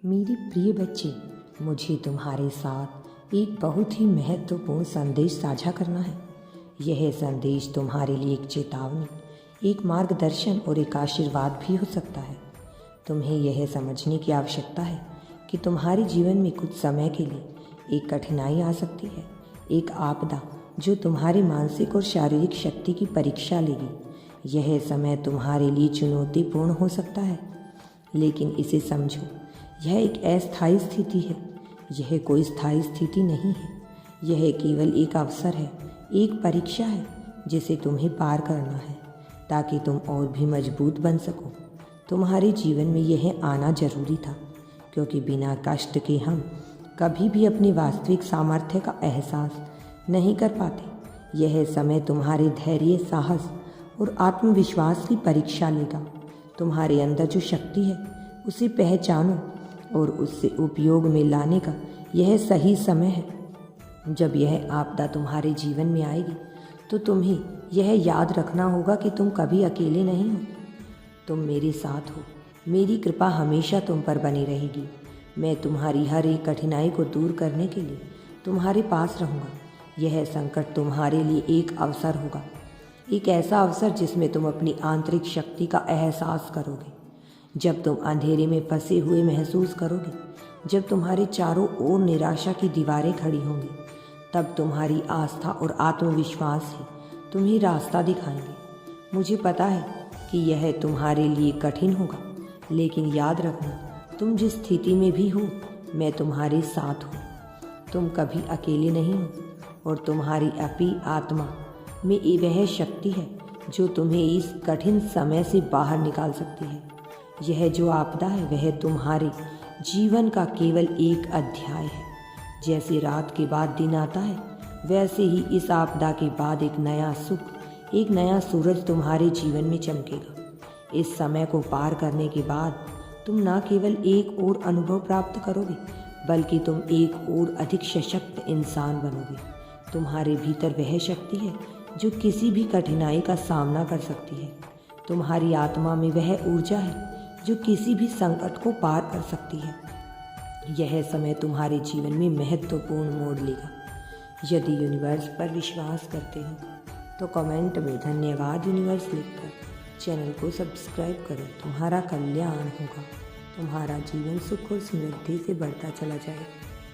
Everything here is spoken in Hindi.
मेरे प्रिय बच्चे, मुझे तुम्हारे साथ एक बहुत ही महत्वपूर्ण संदेश साझा करना है। यह संदेश तुम्हारे लिए एक चेतावनी, एक मार्गदर्शन और एक आशीर्वाद भी हो सकता है। तुम्हें यह समझने की आवश्यकता है कि तुम्हारे जीवन में कुछ समय के लिए एक कठिनाई आ सकती है, एक आपदा जो तुम्हारी मानसिक और शारीरिक शक्ति की परीक्षा लेगी। यह समय तुम्हारे लिए चुनौतीपूर्ण हो सकता है, लेकिन इसे समझो, यह एक अस्थायी स्थिति है। यह कोई स्थायी स्थिति नहीं है। यह केवल एक अवसर है, एक परीक्षा है जिसे तुम्हें पार करना है ताकि तुम और भी मजबूत बन सको। तुम्हारे जीवन में यह आना जरूरी था, क्योंकि बिना कष्ट के हम कभी भी अपनी वास्तविक सामर्थ्य का एहसास नहीं कर पाते। यह समय तुम्हारे धैर्य, साहस और आत्मविश्वास की परीक्षा लेगा। तुम्हारे अंदर जो शक्ति है उसे पहचानो और उससे उपयोग में लाने का यह सही समय है। जब यह आपदा तुम्हारे जीवन में आएगी तो तुम्हें यह याद रखना होगा कि तुम कभी अकेले नहीं हो। तुम मेरे साथ हो। मेरी कृपा हमेशा तुम पर बनी रहेगी। मैं तुम्हारी हर एक कठिनाई को दूर करने के लिए तुम्हारे पास रहूँगा। यह संकट तुम्हारे लिए एक अवसर होगा, एक ऐसा अवसर जिसमें तुम अपनी आंतरिक शक्ति का एहसास करोगे। जब तुम अंधेरे में फंसे हुए महसूस करोगे, जब तुम्हारे चारों ओर निराशा की दीवारें खड़ी होंगी, तब तुम्हारी आस्था और आत्मविश्वास ही तुम्हें रास्ता दिखाएंगे। मुझे पता है कि यह तुम्हारे लिए कठिन होगा, लेकिन याद रखना, तुम जिस स्थिति में भी हो, मैं तुम्हारे साथ हूँ। तुम कभी अकेले नहीं हो और तुम्हारी अपनी आत्मा में वह शक्ति है जो तुम्हें इस कठिन समय से बाहर निकाल सकती है। यह जो आपदा है वह तुम्हारे जीवन का केवल एक अध्याय है। जैसे रात के बाद दिन आता है, वैसे ही इस आपदा के बाद एक नया सुख, एक नया सूरज तुम्हारे जीवन में चमकेगा। इस समय को पार करने के बाद तुम न केवल एक और अनुभव प्राप्त करोगे, बल्कि तुम एक और अधिक सशक्त इंसान बनोगे। तुम्हारे भीतर वह शक्ति है जो किसी भी कठिनाई का सामना कर सकती है। तुम्हारी आत्मा में वह ऊर्जा है जो किसी भी संकट को पार कर सकती है। यह समय तुम्हारे जीवन में महत्वपूर्ण मोड़ लेगा। यदि यूनिवर्स पर विश्वास करते हो तो कमेंट में धन्यवाद यूनिवर्स लिखकर चैनल को सब्सक्राइब करो। तुम्हारा कल्याण होगा। तुम्हारा जीवन सुख और समृद्धि से बढ़ता चला जाएगा।